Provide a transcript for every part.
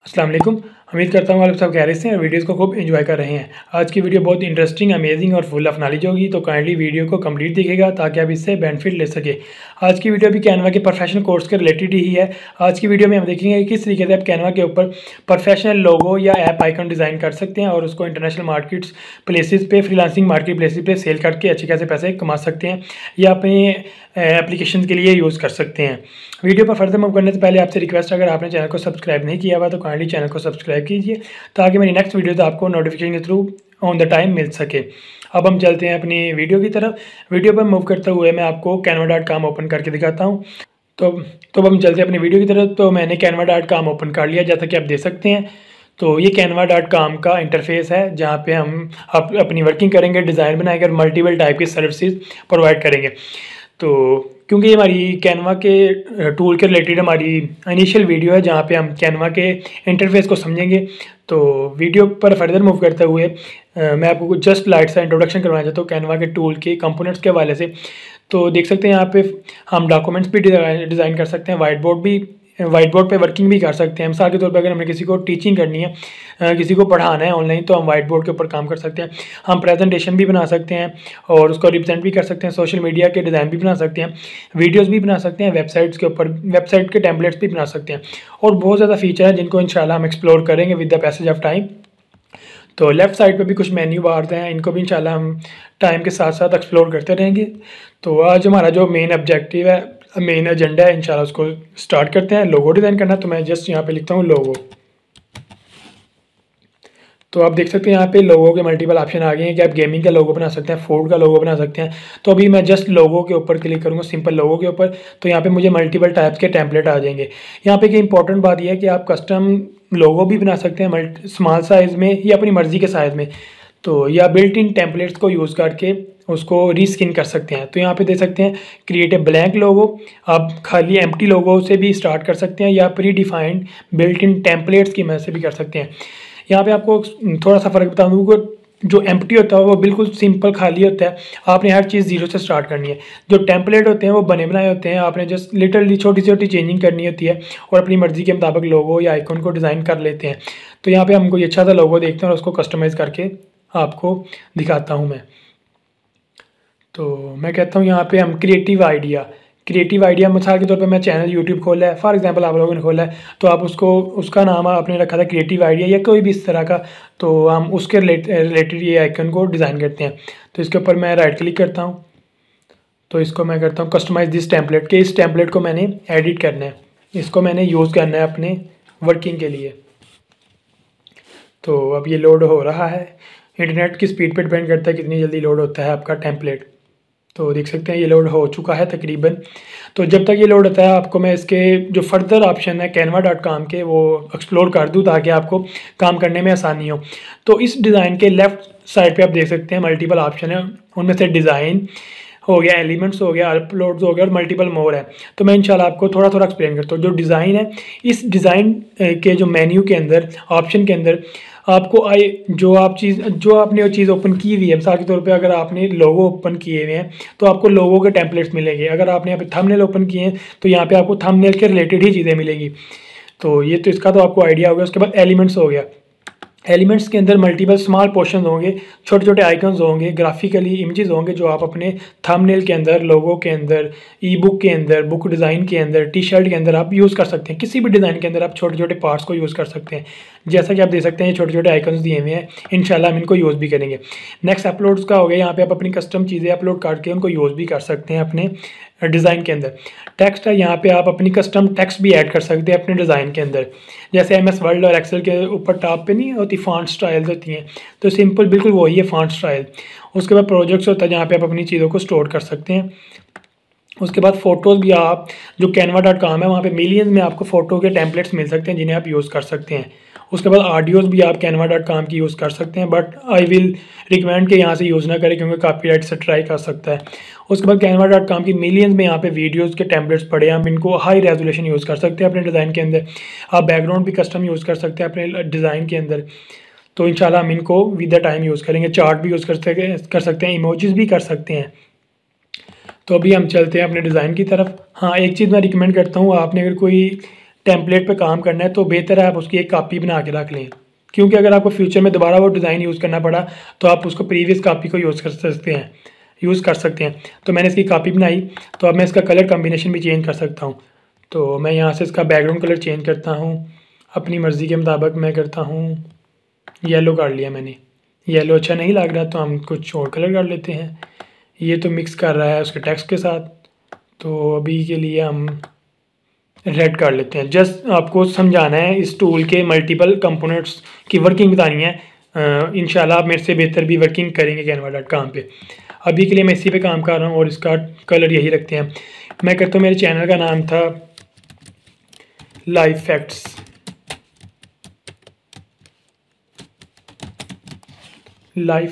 अस्सलाम वालेकुम। उम्मीद करता हूँ आप सब कह रहे हैं और वीडियोज़ को खूब एंजॉय कर रहे हैं। आज की वीडियो बहुत इंटरेस्टिंग, अमेजिंग और फुल ऑफ नॉलेज होगी, तो काइंडली वीडियो को कंप्लीट देखिएगा ताकि आप इससे बेनिफिट ले सके। आज की वीडियो भी कैनवा के प्रोफेशनल कोर्स के रिलेटेड ही है। आज की वीडियो में हम देखेंगे कि किस तरीके से आप कैनवा के ऊपर प्रोफेशनल लोगो या ऐप आइकन डिज़ाइन कर सकते हैं और उसको इंटरनेशनल मार्केट्स प्लेसेस पे, फ्रीलांसिंग मार्केट प्लेसेस पे सेल करके अच्छे खासे पैसे कमा सकते हैं या अपने एप्लीकेशन के लिए यूज़ कर सकते हैं। वीडियो पर फर्दर मूव करने से पहले आपसे रिक्वेस्ट, अगर आपने चैनल को सब्सक्राइब नहीं किया हुआ तो काइंडली चैनल को सब्सक्राइब कीजिए ताकि मेरी नेक्स्ट वीडियो आपको नोटिफिकेशन के थ्रू ऑन द टाइम मिल सके। अब हम चलते हैं अपनी वीडियो की तरफ। वीडियो पर मूव करते हुए मैं आपको canva.com ओपन करके दिखाता हूँ। तो अब हम चलते हैं अपनी वीडियो की तरफ। तो मैंने canva.com ओपन कर लिया, जैसा कि आप देख सकते हैं। तो ये canva.com का इंटरफेस है जहाँ पे हम अपनी वर्किंग करेंगे, डिज़ाइन बनाएंगे और मल्टीपल टाइप की सर्विसेज प्रोवाइड करेंगे। तो क्योंकि ये हमारी कैनवा के टूल के रिलेटेड हमारी इनिशियल वीडियो है जहाँ पे हम कैनवा के इंटरफेस को समझेंगे, तो वीडियो पर फर्दर मूव करते हुए मैं आपको जस्ट लाइट सा इंट्रोडक्शन करवाना चाहता हूँ कैनवा के टूल के कंपोनेंट्स के हवाले से। तो देख सकते हैं यहाँ पे हम डॉक्यूमेंट्स भी डिज़ाइन कर सकते हैं, वाइट बोर्ड पे वर्किंग भी कर सकते हैं। मिसाल के तौर पे अगर हमें किसी को टीचिंग करनी है, किसी को पढ़ाना है ऑनलाइन, तो हम वाइट बोर्ड के ऊपर काम कर सकते हैं। हम प्रेजेंटेशन भी बना सकते हैं और उसको रिप्रेजेंट भी कर सकते हैं, सोशल मीडिया के डिज़ाइन भी बना सकते हैं, वीडियोस भी बना सकते हैं, वेबसाइट्स के ऊपर वेबसाइट के टेम्पलेट्स भी बना सकते हैं और बहुत ज़्यादा फीचर हैं जिनको इंशाल्लाह हम एक्सप्लोर करेंगे with the passage of time. तो लेफ़्ट साइड पे भी कुछ मेन्यू बार्स हैं, इनको भी इंशाल्लाह हम टाइम के साथ साथ एक्सप्लोर करते रहेंगे। तो आज हमारा जो मेन ऑब्जेक्टिव है, मेन एजेंडा है, इंशाल्लाह उसको स्टार्ट करते हैं। लोगो डिज़ाइन करना, तो मैं जस्ट यहाँ पे लिखता हूँ लोगो। तो आप देख सकते हैं यहाँ पे लोगों के मल्टीपल ऑप्शन आ गए हैं कि आप गेमिंग का लोगो बना सकते हैं, फूड का लोगो बना सकते हैं। तो अभी मैं जस्ट लोगो के ऊपर क्लिक करूँगा, सिंपल लोगो के ऊपर, तो यहाँ पे मुझे मल्टीपल टाइप्स के टेम्पलेट आ जाएंगे। यहाँ पे एक इंपॉर्टेंट बात यह है कि आप कस्टम लोगो भी बना सकते हैं स्मॉल साइज़ में या अपनी मर्ज़ी के साइज़ में, तो या बिल्ट इन टेम्पलेट्स को यूज़ करके उसको रीस्किन कर सकते हैं। तो यहाँ पे देख सकते हैं क्रिएट ए ब्लैंक लोगो, आप खाली एम्प्टी लोगो से भी स्टार्ट कर सकते हैं या pre defined built in templates की मदद से भी कर सकते हैं। यहाँ पे आपको थोड़ा सा फ़र्क बता दूँ, जो एम्प्टी होता है वो बिल्कुल सिंपल खाली होता है, आपने हर चीज़ ज़ीरो से स्टार्ट करनी है। जो टेम्पलेट होते हैं वो बने बनाए होते हैं, आपने जस्ट लिटरली छोटी छोटी चेंजिंग करनी होती है और अपनी मर्ज़ी के मुताबिक लोगो या आइकन को डिज़ाइन कर लेते हैं। तो यहाँ पे हम कोई अच्छा सा लोगो देखते हैं और उसको कस्टमाइज़ करके आपको दिखाता हूँ मैं। तो मैं कहता हूँ यहाँ पे हम क्रिएटिव आइडिया मिसाल के तौर पे मैं चैनल यूट्यूब खोला है, फॉर एग्जांपल आप लोगों ने खोला है, तो आप उसका नाम आपने रखा था क्रिएटिव आइडिया या कोई भी इस तरह का, तो हम उसके रिलेटेड ये आइकन को डिज़ाइन करते हैं। तो इसके ऊपर मैं राइट क्लिक करता हूँ, तो इसको मैं करता हूँ कस्टमाइज़ दिस टेम्पलेट, के इस टेम्पलेट को मैंने एडिट करना है, इसको मैंने यूज़ करना है अपने वर्किंग के लिए। तो अब ये लोड हो रहा है, इंटरनेट की स्पीड पर डिपेंड करता है कितनी जल्दी लोड होता है आपका टेम्पलेट। तो देख सकते हैं ये लोड हो चुका है तकरीबन। तो जब तक ये लोड होता है आपको मैं इसके जो फर्दर ऑप्शन है canva.com के वो एक्सप्लोर कर दूं ताकि आपको काम करने में आसानी हो। तो इस डिज़ाइन के लेफ़्ट साइड पे आप देख सकते हैं मल्टीपल ऑप्शन है, उनमें से डिज़ाइन हो गया, एलिमेंट्स हो गया, अपलोड्स हो गया और मल्टीपल मोर है। तो मैं इंशाल्लाह आपको थोड़ा थोड़ा एक्सप्लेन करता हूँ। जो डिज़ाइन है, इस डिज़ाइन के जो मेन्यू के अंदर ऑप्शन के अंदर आपको जो आपने वो चीज़ ओपन की हुई है, मिसाल के तौर पे अगर आपने लोगो ओपन किए हुए हैं तो आपको लोगो के टेम्पलेट्स मिलेंगे। अगर आपने यहाँ पे थंबनेल ओपन किए हैं तो यहाँ पे आपको थंबनेल के रिलेटेड ही चीज़ें मिलेंगी। तो ये तो इसका तो आपको आइडिया हो गया। उसके बाद एलिमेंट्स हो गया, एलिमेंट्स के अंदर मल्टीपल स्मॉल पोर्शन होंगे, छोटे छोटे आइकन्स होंगे, ग्राफिकली इमेजेस होंगे जो आप अपने थंबनेल के अंदर, लोगो के अंदर, ई बुक के अंदर, बुक डिज़ाइन के अंदर, टी शर्ट के अंदर आप यूज़ कर सकते हैं। किसी भी डिज़ाइन के अंदर आप छोटे छोटे पार्ट्स को यूज़ कर सकते हैं। जैसा कि आप देख सकते हैं ये छोटे छोटे आइकन्स दिए हुए हैं, इंशाल्लाह हम इनको यूज़ भी करेंगे। नेक्स्ट अपलोड्स का हो गया, यहाँ पे आप अपनी कस्टम चीज़ें अपलोड करके उनको यूज़ भी कर सकते हैं अपने डिज़ाइन के अंदर। टेक्स्ट है, यहाँ पे आप अपनी कस्टम टेक्स्ट भी ऐड कर सकते हैं अपने डिज़ाइन के अंदर। जैसे MS वर्ड और एक्सेल के ऊपर टॉप पे नहीं होती फॉन्ट स्टाइल्स होती हैं, तो सिंपल बिल्कुल वही है फॉन्ट स्टाइल। उसके बाद प्रोजेक्ट्स होता है जहाँ पे आप अपनी चीज़ों को स्टोर कर सकते हैं। उसके बाद फ़ोटोज़ भी आप जो canva.com है वहाँ पे मिलियंस में आपको फ़ोटो के टेम्पलेट्स मिल सकते हैं जिन्हें आप यूज़ कर सकते हैं। उसके बाद ऑडियोज़ भी आप canva.com की यूज़ कर सकते हैं, बट आई विल रिकमेंड कि यहाँ से यूज़ ना करें क्योंकि कॉपीराइट से ट्राई कर सकता है। उसके बाद canva.com की मिलियंस में यहाँ पे वीडियोज़ के टेम्पलेट्स पड़े हैं, हम इनको हाई रेजोल्यूशन यूज़ कर सकते हैं अपने डिज़ाइन के अंदर। आप बैकग्राउंड भी कस्टम यूज़ कर सकते हैं अपने डिज़ाइन के अंदर। तो इंशाल्लाह हम इनको विद द टाइम यूज़ करेंगे। चार्ट भी यूज़ कर सकते हैं, इमोजीज़ भी कर सकते हैं। तो अभी हम चलते हैं अपने डिज़ाइन की तरफ। हाँ, एक चीज़ मैं रिकमेंड करता हूँ, आपने अगर कोई टेम्पलेट पे काम करना है तो बेहतर है आप उसकी एक कॉपी बना के रख लें, क्योंकि अगर आपको फ्यूचर में दोबारा वो डिज़ाइन यूज़ करना पड़ा तो आप उसको प्रीवियस कॉपी को यूज़ कर सकते हैं। तो मैंने इसकी कॉपी बनाई, तो अब मैं इसका कलर कॉम्बिनेशन भी चेंज कर सकता हूँ। तो मैं यहाँ से इसका बैकग्राउंड कलर चेंज करता हूँ अपनी मर्ज़ी के मुताबिक। मैं करता हूँ येलो कर लिया मैंने, येलो अच्छा नहीं लग रहा तो हम कुछ और कलर कर लेते हैं। ये तो मिक्स कर रहा है उसके टेक्स्ट के साथ, तो अभी के लिए हम रेड कर लेते हैं। जस्ट आपको समझाना है इस टूल के मल्टीपल कंपोनेंट्स की वर्किंग बतानी है। इंशाल्लाह आप मेरे से बेहतर भी वर्किंग करेंगे canva.com पे। अभी के लिए मैं इसी पे काम कर रहा हूँ और इसका कलर यही रखते हैं। मैं करता हूँ, मेरे चैनल का नाम था लाइफ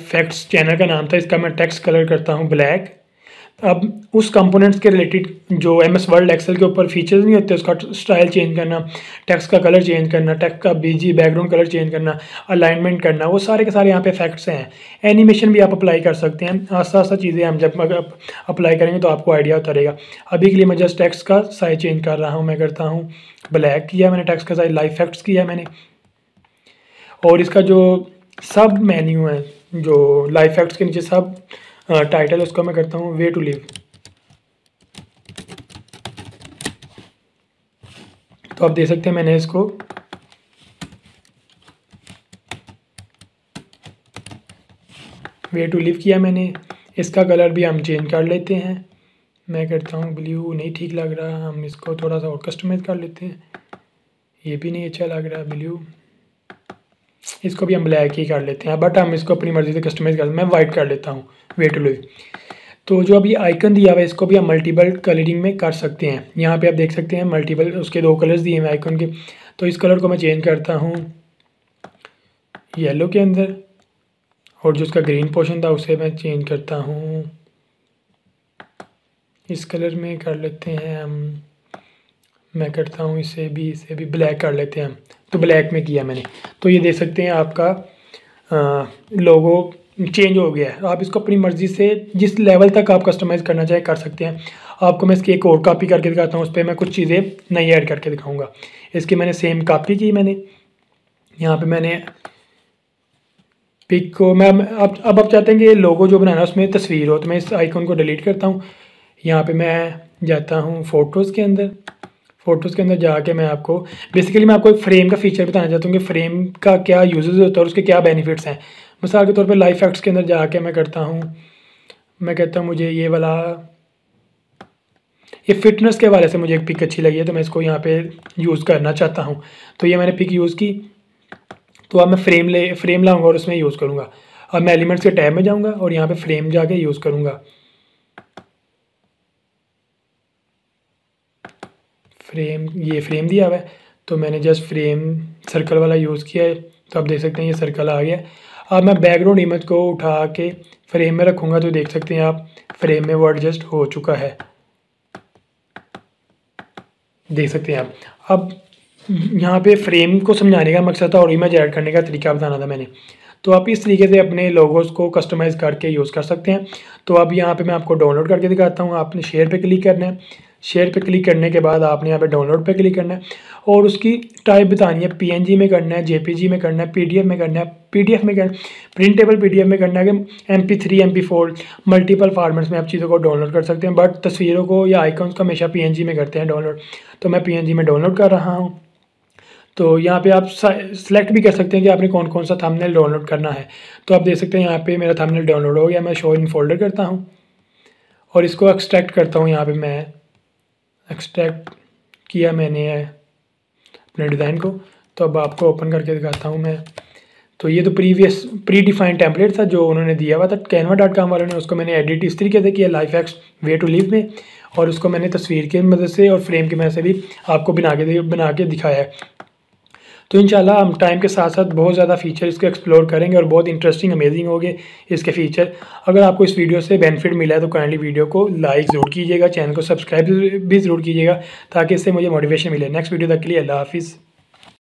फैक्ट्स, चैनल का नाम था। इसका मैं टेक्स्ट कलर करता हूँ ब्लैक। अब उस कंपोनेंट्स के रिलेटेड जो MS वर्ड एक्सेल के ऊपर फीचर्स नहीं होते, उसका स्टाइल चेंज करना, टेक्स्ट का कलर चेंज करना, टेक्स्ट का बैकग्राउंड कलर चेंज करना, अलाइनमेंट करना, वो सारे के सारे यहाँ पे फैक्ट्स हैं। एनिमेशन भी आप अप्लाई कर सकते हैं। आस्ता आस्ता चीज़ें हम जब अप्लाई करेंगे तो आपको आइडिया होता रहेगा। अभी के लिए मैं जस्ट टेक्स्ट का साइज चेंज कर रहा हूँ। मैं करता हूँ ब्लैक किया मैंने, टेक्स्ट का साइज लाइफ फैक्ट्स किया मैंने। और इसका जो सब मेन्यू है, जो लाइफ फैक्ट्स के नीचे सब टाइटल, उसको मैं करता हूँ वे टू लिव। तो आप देख सकते हैं मैंने इसको वे टू लिव किया मैंने। इसका कलर भी हम चेंज कर लेते हैं। मैं करता हूँ ब्लू, नहीं ठीक लग रहा, हम इसको थोड़ा सा और कस्टमाइज़ कर लेते हैं। ये भी नहीं अच्छा लग रहा ब्लू, इसको भी हम ब्लैक ही कर लेते हैं, बट हम इसको अपनी मर्ज़ी से कस्टमाइज़ कर, मैं वाइट कर लेता हूँ वे टू लिव। तो जो अभी आइकन दिया हुआ है इसको भी हम मल्टीपल कलरिंग में कर सकते हैं। यहाँ पे आप देख सकते हैं मल्टीपल उसके 2 कलर्स दिए हैं आइकन के। तो इस कलर को मैं चेंज करता हूँ येलो के अंदर, और जो उसका ग्रीन पोर्शन था उसे मैं चेंज करता हूँ इस कलर में कर लेते हैं हम। मैं करता हूँ इसे भी ब्लैक कर लेते हैं हम। तो ब्लैक में किया मैंने। तो ये देख सकते हैं आपका लोगो चेंज हो गया है। आप इसको अपनी मर्ज़ी से जिस लेवल तक आप कस्टमाइज़ करना चाहे कर सकते हैं। आपको मैं इसकी एक और कॉपी करके दिखाता हूँ, उस पर मैं कुछ चीज़ें नई ऐड करके दिखाऊंगा। इसकी मैंने सेम कॉपी की मैंने, यहाँ पे मैंने पिक को मैं अब आप चाहते हैं कि लोगो जो बनाना है उसमें तस्वीर हो, तो मैं इस आइकन को डिलीट करता हूँ। यहाँ पे मैं जाता हूँ फ़ोटोज़ के अंदर जाके मैं आपको बेसिकली मैं आपको एक फ्रेम का फीचर बताना चाहता हूँ कि फ्रेम का क्या यूजेस होता है और उसके क्या बेनिफिट्स हैं। मिसाल के तौर पे लाइफ फैक्ट्स के अंदर जाके मैं कहता हूँ मुझे ये वाला, ये फिटनेस के हवाले से मुझे एक पिक अच्छी लगी है, तो मैं इसको यहाँ पे यूज़ करना चाहता हूँ। तो ये मैंने पिक यूज़ की। तो अब मैं फ्रेम लाऊंगा और उसमें यूज़ करूँगा। अब मैं एलिमेंट्स के टैब में जाऊँगा और यहाँ पे फ्रेम जाके यूज़ करूँगा। ये फ्रेम दिया हुआ है, तो मैंने जस्ट फ्रेम सर्कल वाला यूज़ किया है। तो आप देख सकते हैं ये सर्कल आ गया। अब मैं बैकग्राउंड इमेज को उठा के फ्रेम में रखूँगा, तो देख सकते हैं आप फ्रेम में वो एडजस्ट हो चुका है, देख सकते हैं आप। अब यहाँ पे फ्रेम को समझाने का मकसद था और इमेज ऐड करने का तरीका बताना था मैंने। तो आप इस तरीके से अपने लोगोस को कस्टमाइज़ करके यूज़ कर सकते हैं। तो अब यहाँ पे मैं आपको डाउनलोड करके दिखाता हूँ। आपने शेयर पे क्लिक करना है। शेयर पे क्लिक करने के बाद आपने यहाँ पे डाउनलोड पे क्लिक करना है और उसकी टाइप बतानी है। PNG में करना है, JPG में करना है, PDF में करना है, PDF में करना है, प्रिंटेबल PDF में करना है कि MP3 MP4 मल्टीपल फार्मेट्स में आप चीज़ों को डाउनलोड कर सकते हैं। बट तस्वीरों को या आइकॉन्स को हमेशा PNG में करते हैं डाउनलोड। तो मैं PNG में डाउनलोड कर रहा हूँ। तो यहाँ पे आप सेलेक्ट भी कर सकते हैं कि आपने कौन कौन सा थंबनेल डाउनलोड करना है। तो आप देख सकते हैं यहाँ पे मेरा थंबनेल डाउनलोड हो गया। मैं शो इन फोल्डर करता हूँ और इसको एक्सट्रैक्ट करता हूँ। यहाँ पे मैं एक्सट्रैक्ट किया मैंने अपने डिज़ाइन को। तो अब आपको ओपन करके दिखाता हूँ मैं। तो ये तो प्री डिफाइंड टेम्पलेट था जो उन्होंने दिया हुआ था canva.com वालों ने। उसको मैंने एडिट इस तरीके से किया life facts way to live में, और उसको मैंने तस्वीर की मदद से और फ्रेम की मदद से भी आपको बना के दिखाया है। तो इंशाल्लाह हम टाइम के साथ साथ बहुत ज़्यादा फीचर इसको एक्सप्लोर करेंगे और बहुत इंटरेस्टिंग अमेजिंग होंगे इसके फीचर। अगर आपको इस वीडियो से बेनिफिट मिला है तो काइंडली वीडियो को लाइक ज़रूर कीजिएगा, चैनल को सब्सक्राइब भी ज़रूर कीजिएगा ताकि इससे मुझे मोटिवेशन मिले। नेक्स्ट वीडियो तक के लिए अल्लाह हाफिज़।